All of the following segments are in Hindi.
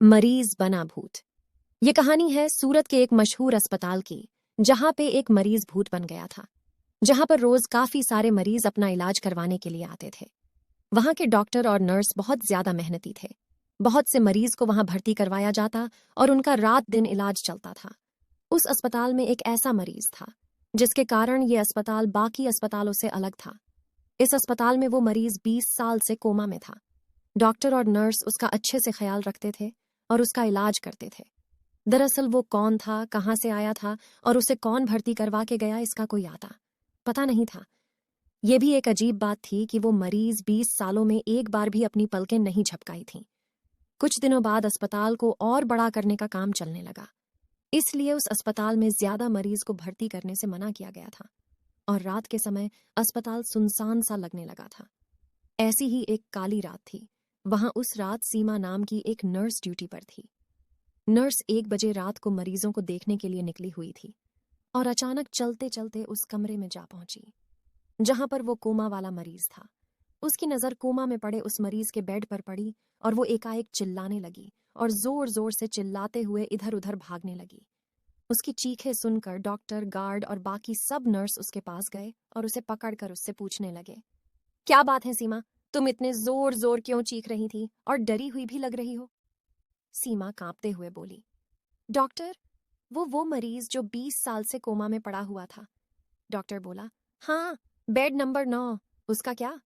मरीज बना भूत। ये कहानी है सूरत के एक मशहूर अस्पताल की, जहां पे एक मरीज भूत बन गया था। जहां पर रोज काफी सारे मरीज अपना इलाज करवाने के लिए आते थे। वहां के डॉक्टर और नर्स बहुत ज्यादा मेहनती थे। बहुत से मरीज को वहां भर्ती करवाया जाता और उनका रात दिन इलाज चलता था। उस अस्पताल में एक ऐसा मरीज था जिसके कारण ये अस्पताल बाकी अस्पतालों से अलग था। इस अस्पताल में वो मरीज 20 साल से कोमा में था। डॉक्टर और नर्स उसका अच्छे से ख्याल रखते थे और उसका इलाज करते थे। दरअसल वो कौन था, कहाँ से आया था और उसे कौन भर्ती करवा के गया, इसका कोई आता पता नहीं था। ये भी एक अजीब बात थी कि वो मरीज 20 सालों में एक बार भी अपनी पलकें नहीं झपकाई थीं। कुछ दिनों बाद अस्पताल को और बड़ा करने का काम चलने लगा, इसलिए उस अस्पताल में ज्यादा मरीज को भर्ती करने से मना किया गया था और रात के समय अस्पताल सुनसान सा लगने लगा था। ऐसी ही एक काली रात थी। वहां उस रात सीमा नाम की एक नर्स ड्यूटी पर थी। नर्स 1 बजे रात को मरीजों को देखने के लिए निकली हुई थी और अचानक चलते चलते उस कमरे में जा पहुंची जहां पर वो कोमा वाला मरीज था। उसकी नजर कोमा में पड़े उस मरीज के बेड पर पड़ी और वो एकाएक चिल्लाने लगी और जोर जोर से चिल्लाते हुए इधर उधर भागने लगी। उसकी चीखें सुनकर डॉक्टर, गार्ड और बाकी सब नर्स उसके पास गए और उसे पकड़कर उससे पूछने लगे, क्या बात है सीमा, तुम इतने जोर जोर क्यों चीख रही थी और डरी हुई भी लग रही हो? सीमा कांपते हुए बोली, डॉक्टर, वो मरीज जो 20 साल से कोमा में पड़ा हुआ था। डॉक्टर बोला, हाँ, बेड नंबर 9, उसका क्या?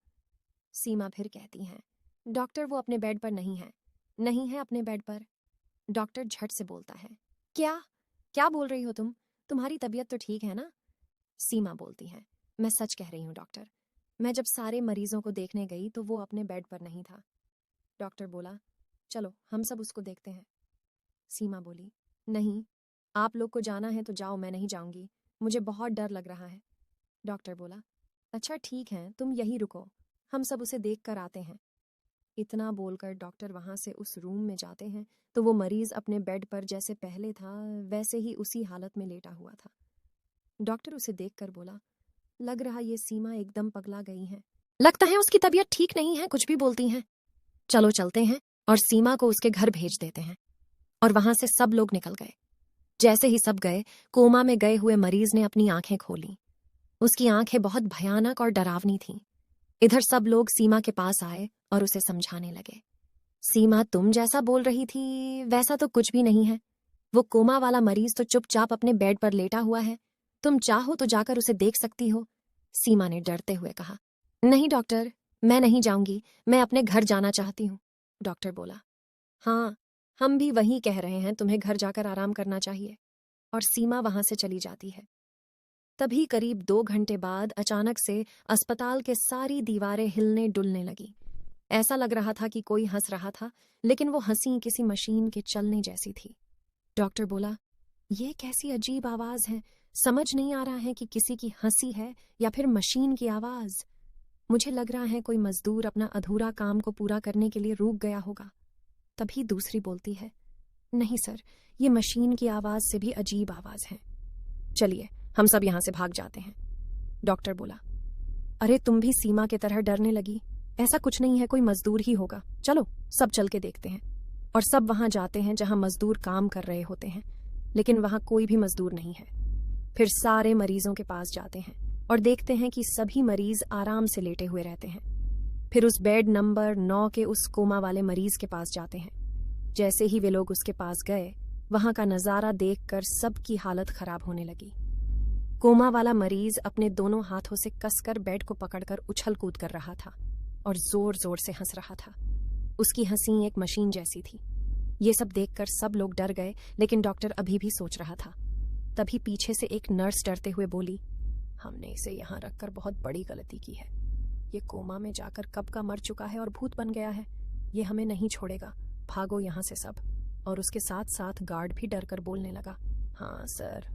सीमा फिर कहती है, डॉक्टर वो अपने बेड पर नहीं है, नहीं है अपने बेड पर। डॉक्टर झट से बोलता है, क्या क्या बोल रही हो तुम? तुम्हारी तबीयत तो ठीक है ना? सीमा बोलती है, मैं सच कह रही हूँ डॉक्टर, मैं जब सारे मरीजों को देखने गई तो वो अपने बेड पर नहीं था। डॉक्टर बोला, चलो हम सब उसको देखते हैं। सीमा बोली, नहीं, आप लोग को जाना है तो जाओ, मैं नहीं जाऊंगी, मुझे बहुत डर लग रहा है। डॉक्टर बोला, अच्छा ठीक है, तुम यहीं रुको, हम सब उसे देख कर आते हैं। इतना बोलकर डॉक्टर वहां से उस रूम में जाते हैं तो वो मरीज अपने बेड पर जैसे पहले था वैसे ही उसी हालत में लेटा हुआ था। डॉक्टर उसे देखकर बोला, लग रहा ये सीमा एकदम पगला गई है, लगता है उसकी तबीयत ठीक नहीं है, कुछ भी बोलती हैं। चलो चलते हैं और सीमा को उसके घर भेज देते हैं। और वहां से सब लोग निकल गए। जैसे ही सब गए, कोमा में गए हुए मरीज ने अपनी आंखें खोली। उसकी आंखें बहुत भयानक और डरावनी थीं। इधर सब लोग सीमा के पास आए और उसे समझाने लगे, सीमा, तुम जैसा बोल रही थी वैसा तो कुछ भी नहीं है। वो कोमा वाला मरीज तो चुपचाप अपने बेड पर लेटा हुआ है, तुम चाहो तो जाकर उसे देख सकती हो। सीमा ने डरते हुए कहा, नहीं डॉक्टर, मैं नहीं जाऊंगी, मैं अपने घर जाना चाहती हूँ। डॉक्टर बोला, हाँ, हम भी वही कह रहे हैं, तुम्हें घर जाकर आराम करना चाहिए। और सीमा वहां से चली जाती है। तभी करीब 2 घंटे बाद अचानक से अस्पताल के सारी दीवारें हिलने डुलने लगी। ऐसा लग रहा था कि कोई हंस रहा था, लेकिन वो हंसी किसी मशीन के चलने जैसी थी। डॉक्टर बोला, ये कैसी अजीब आवाज है, समझ नहीं आ रहा है कि किसी की हंसी है या फिर मशीन की आवाज। मुझे लग रहा है कोई मजदूर अपना अधूरा काम को पूरा करने के लिए रुक गया होगा। तभी दूसरी बोलती है, नहीं सर, ये मशीन की आवाज से भी अजीब आवाज है, चलिए हम सब यहां से भाग जाते हैं। डॉक्टर बोला, अरे तुम भी सीमा की तरह डरने लगी? ऐसा कुछ नहीं है, कोई मजदूर ही होगा, चलो सब चल के देखते हैं। और सब वहां जाते हैं जहां मजदूर काम कर रहे होते हैं, लेकिन वहां कोई भी मजदूर नहीं है। फिर सारे मरीजों के पास जाते हैं और देखते हैं कि सभी मरीज आराम से लेटे हुए रहते हैं। फिर उस बेड नंबर 9 के उस कोमा वाले मरीज के पास जाते हैं। जैसे ही वे लोग उसके पास गए, वहां का नजारा देखकर सबकी हालत खराब होने लगी। कोमा वाला मरीज अपने दोनों हाथों से कसकर बेड को पकड़कर उछल कूद कर रहा था और जोर जोर से हंस रहा था। उसकी हंसी एक मशीन जैसी थी। ये सब देखकर सब लोग डर गए, लेकिन डॉक्टर अभी भी सोच रहा था। तभी पीछे से एक नर्स डरते हुए बोली, हमने इसे यहाँ रखकर बहुत बड़ी गलती की है। ये कोमा में जाकर कब का मर चुका है और भूत बन गया है, ये हमें नहीं छोड़ेगा, भागो यहाँ से सब। और उसके साथ साथ गार्ड भी डर कर बोलने लगा, हाँ सर,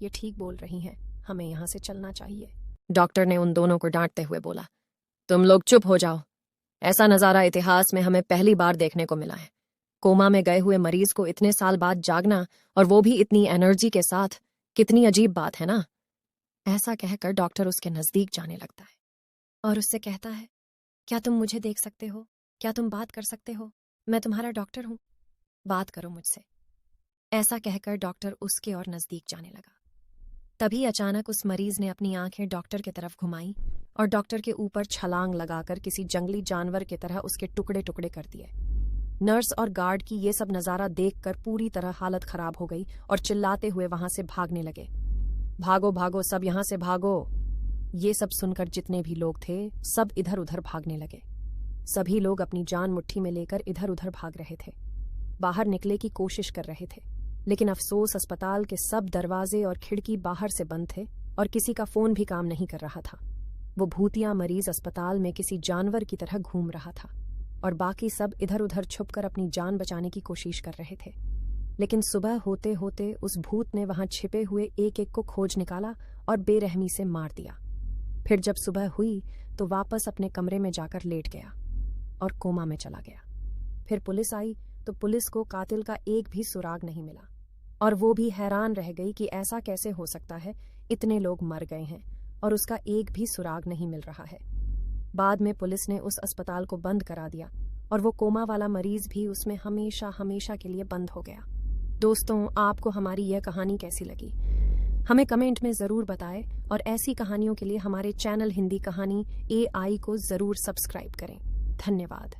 ये ठीक बोल रही हैं, हमें यहाँ से चलना चाहिए। डॉक्टर ने उन दोनों को डांटते हुए बोला, तुम लोग चुप हो जाओ, ऐसा नजारा इतिहास में हमें पहली बार देखने को मिला है। कोमा में गए हुए मरीज को इतने साल बाद जागना, और वो भी इतनी एनर्जी के साथ, कितनी अजीब बात है ना। ऐसा कहकर डॉक्टर उसके नजदीक जाने लगता है और उससे कहता है, क्या तुम मुझे देख सकते हो? क्या तुम बात कर सकते हो? मैं तुम्हारा डॉक्टर हूँ। बात करो मुझसे। ऐसा कहकर डॉक्टर उसके और नजदीक जाने लगा। तभी अचानक उस मरीज ने अपनी आंखें डॉक्टर की तरफ घुमाई और डॉक्टर के ऊपर छलांग लगाकर किसी जंगली जानवर की तरह उसके टुकड़े टुकड़े कर दिए। नर्स और गार्ड की ये सब नजारा देखकर पूरी तरह हालत खराब हो गई और चिल्लाते हुए वहां से भागने लगे। भागो भागो, सब यहां से भागो। ये सब सुनकर जितने भी लोग थे सब इधर उधर भागने लगे। सभी लोग अपनी जान मुट्ठी में लेकर इधर उधर भाग रहे थे, बाहर निकले की कोशिश कर रहे थे। लेकिन अफसोस अस्पताल के सब दरवाजे और खिड़की बाहर से बंद थे और किसी का फोन भी काम नहीं कर रहा था। वो भूतिया मरीज अस्पताल में किसी जानवर की तरह घूम रहा था और बाकी सब इधर उधर छुपकर अपनी जान बचाने की कोशिश कर रहे थे। लेकिन सुबह होते होते उस भूत ने वहां छिपे हुए एक एक को खोज निकाला और बेरहमी से मार दिया। फिर जब सुबह हुई तो वापस अपने कमरे में जाकर लेट गया और कोमा में चला गया। फिर पुलिस आई तो पुलिस को कातिल का एक भी सुराग नहीं मिला और वो भी हैरान रह गई कि ऐसा कैसे हो सकता है, इतने लोग मर गए हैं और उसका एक भी सुराग नहीं मिल रहा है। बाद में पुलिस ने उस अस्पताल को बंद करा दिया और वो कोमा वाला मरीज भी उसमें हमेशा हमेशा के लिए बंद हो गया। दोस्तों, आपको हमारी यह कहानी कैसी लगी हमें कमेंट में ज़रूर बताएं और ऐसी कहानियों के लिए हमारे चैनल हिंदी कहानी AI को ज़रूर सब्सक्राइब करें। धन्यवाद।